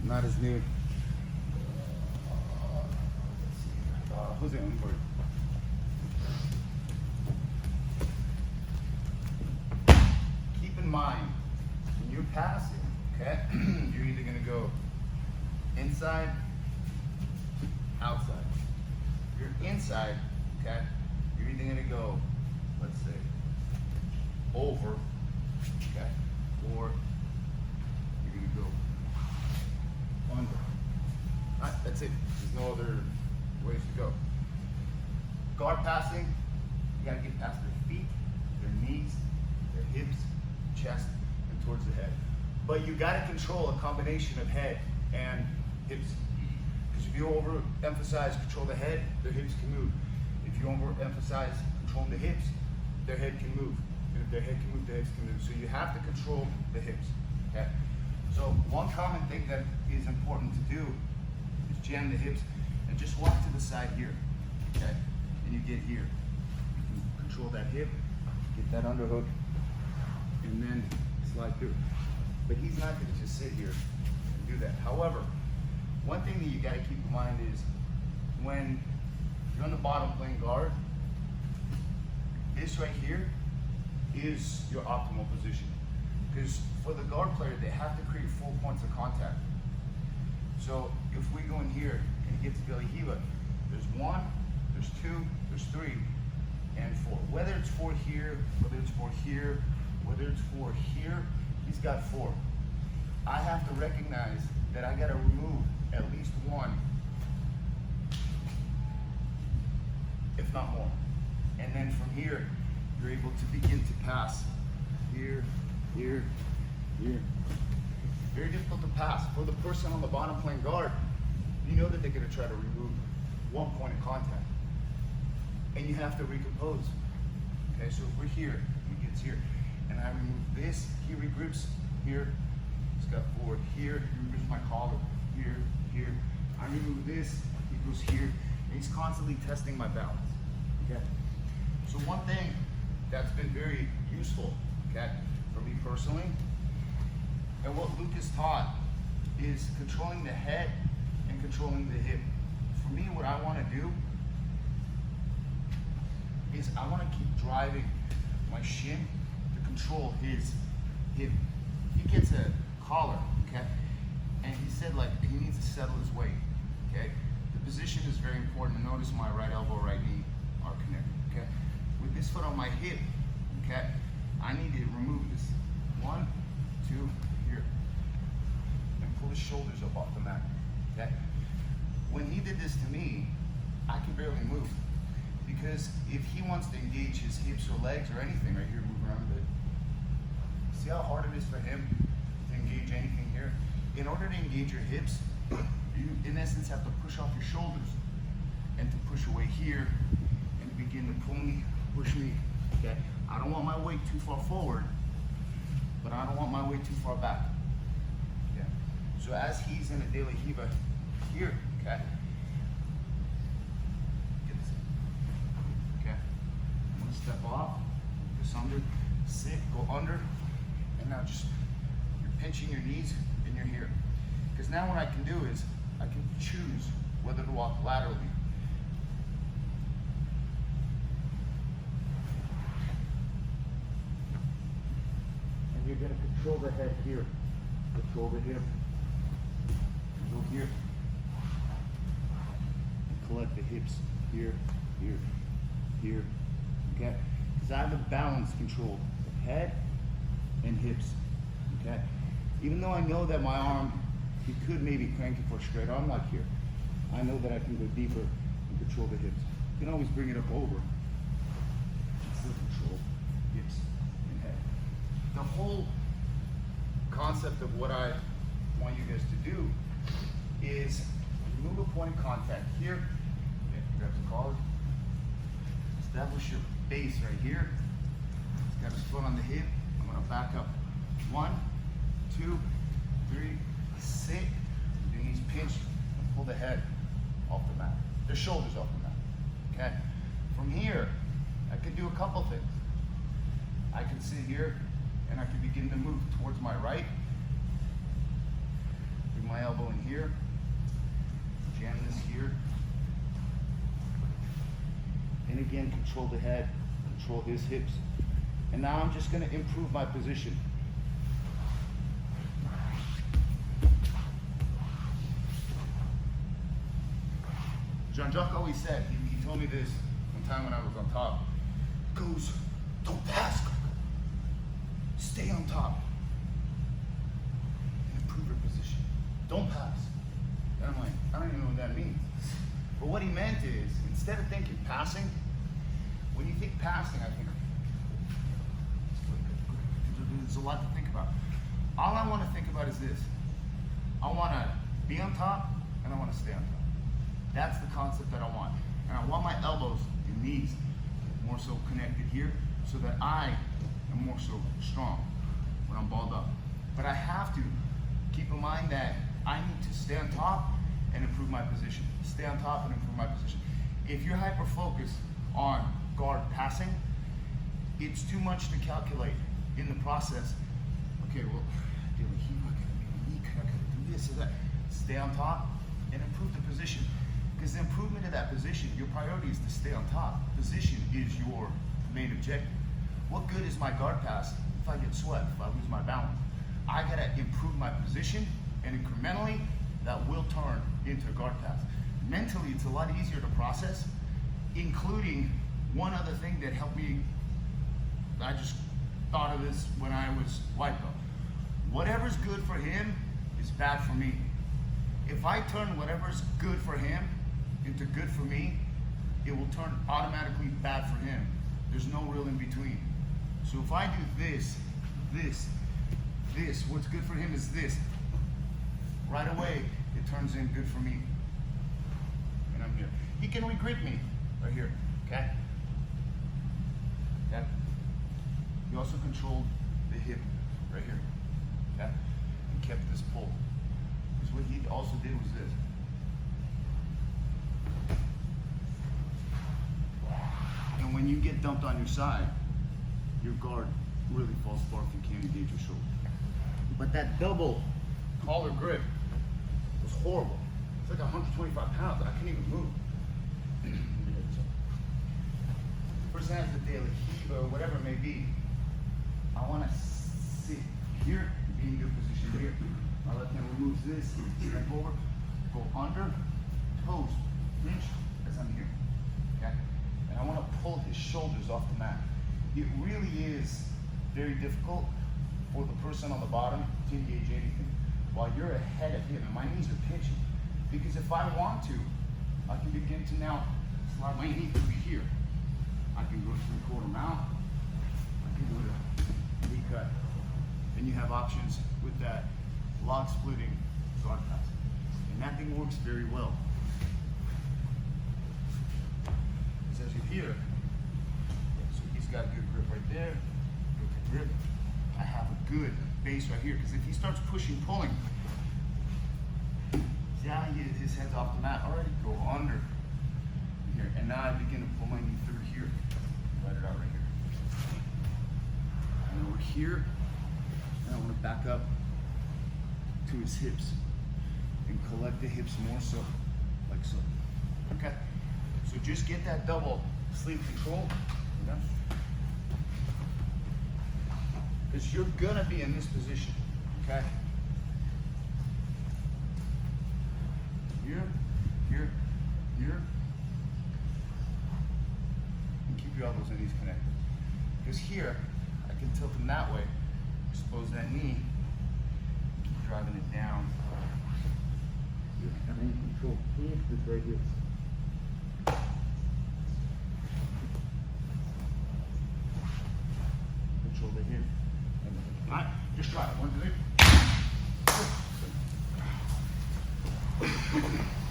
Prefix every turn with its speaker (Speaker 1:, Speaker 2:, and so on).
Speaker 1: not as new. Jose on board. Keep in mind, when you're passing, okay, you're either gonna go inside, outside. If you're inside, okay, you're either gonna go, let's say, over, okay, or you're gonna go under. All right, that's it. There's no other ways to go. Guard passing, you gotta get past their feet, their knees, their hips, chest, and towards the head. But you gotta control a combination of head and hips. Because if you overemphasize control the head, their hips can move. If you overemphasize controlling the hips, their head can move. And if their head can move, their hips can move. So you have to control the hips, okay? So one common thing that is important to do is jam the hips and just walk to the side here, okay? And you get here. You can control that hip, get that underhook, and then slide through. But he's not gonna just sit here and do that. However, one thing that you gotta keep in mind is when you're on the bottom playing guard, this right here is your optimal position. Because for the guard player, they have to create 4 points of contact. So if we go in here and get to belly hiva, there's 1, there's 2, there's 3, and 4. Whether it's 4 here, whether it's 4 here, whether it's 4 here, he's got 4. I have to recognize that I gotta remove at least 1, if not more. And then from here, you're able to begin to pass. Here, here, here. Very difficult to pass. For the person on the bottom playing guard, you know that they're gonna try to remove 1 point of contact. And you have to recompose. Okay, so if we're here, he gets here, and I remove this, he regrips here. He's got forward here, he regrips my collar, here, here. I remove this, he goes here, and he's constantly testing my balance. Okay? So one thing that's been very useful, okay, for me personally, and what Luke has taught is controlling the head and controlling the hip. For me, what I want to do is I want to keep driving my shin to control his hip. He gets a collar, okay, and he said like he needs to settle his weight, okay. The position is very important. Notice my right elbow, right knee are connected, okay. With this foot on my hip, okay, I need to remove this 1, 2, here, and pull his shoulders up off the mat, okay. When he did this to me, I can barely move. Because if he wants to engage his hips or legs or anything right here, move around a bit. See how hard it is for him to engage anything here? In order to engage your hips, you in essence have to push off your shoulders and to push away here and begin to pull me, push me, okay? I don't want my weight too far forward, but I don't want my weight too far back, okay? So as he's in a daily hiva here, okay? Step off, just under, sit, go under, and now just, you're pinching your knees and you're here. Because now what I can do is, I can choose whether to walk laterally. And you're gonna control the head here, control the hip, and go here. And collect the hips here, here, here. Okay, because I have a balance control of head and hips, okay? Even though I know that my arm, he could maybe crank it for a straight arm like here, I know that I can go deeper and control the hips. You can always bring it up over and still control hips and head. The whole concept of what I want you guys to do is remove a point of contact here, okay, grab the collar, establish your base right here. He's got his foot on the hip. I'm gonna back up. 1, 2, 3, sit. Your knees pinch and pull the head off the mat. The shoulders off the mat. Okay. From here, I can do a couple things. I can sit here and I can begin to move towards my right. Bring my elbow in here, jam this here, and again, control the head, control his hips. And now I'm just gonna improve my position. Jean-Jacques always said, he told me this one time when I was on top, he goes, don't pass, stay on top and improve your position. Don't pass. And I'm like, I don't even know what that means. But what he meant is, instead of thinking passing, when you think passing, I think, there's a lot to think about. All I want to think about is this. I want to be on top and I want to stay on top. That's the concept that I want. And I want my elbows and knees more so connected here so that I am more so strong when I'm balled up. But I have to keep in mind that I need to stay on top and improve my position. Stay on top and improve my position. If you're hyper-focused on guard passing, it's too much to calculate in the process. Okay, well, I gotta do this or that. Stay on top and improve the position. Because the improvement of that position, your priority is to stay on top. Position is your main objective. What good is my guard pass if I get swept, if I lose my balance? I gotta improve my position, and incrementally, that will turn into a guard pass. Mentally, it's a lot easier to process, including one other thing that helped me. I just thought of this when I was white belt. Whatever's good for him is bad for me. If I turn whatever's good for him into good for me, it will turn automatically bad for him. There's no real in between. So if I do this, what's good for him is this. Right away, it turns in good for me. And I'm here. He can re-grip me right here, okay? Okay? He also controlled the hip right here, okay? And kept this pull. Because what he also did was this. And when you get dumped on your side, your guard really falls far if you can't engage your shoulder. But that double collar grip was horrible. It's like 125 pounds. I couldn't even move. Person has the daily heave or whatever it may be. I want to sit here, be in good position here. My left hand removes this, step over, go under, toes, pinch as I'm here. Okay? And I want to pull his shoulders off the mat. It really is very difficult for the person on the bottom to engage anything while you're ahead of him and my knees are pinching. Because if I want to, I can begin to now slide my knee through here. I can go 3/4 mount. I can go to knee cut. And you have options with that log splitting guard pass. And that thing works very well. Because as you hear, so he's got good grip right there, good grip. I have a good base right here, because if he starts pushing, pulling, see how his head's off the mat already? Go under here, and now I begin to pull my knee through here, let it out right here. And over here, and I want to back up to his hips and collect the hips more so, like so. Okay? So just get that double sleeve control. You know? Because you're gonna be in this position, okay? Here, here, here. And keep your elbows and knees connected. Because here, I can tilt them that way, expose that knee, keep driving it down. And then you control this right here. Control the hip. All right, just try it. 1, 2, 3.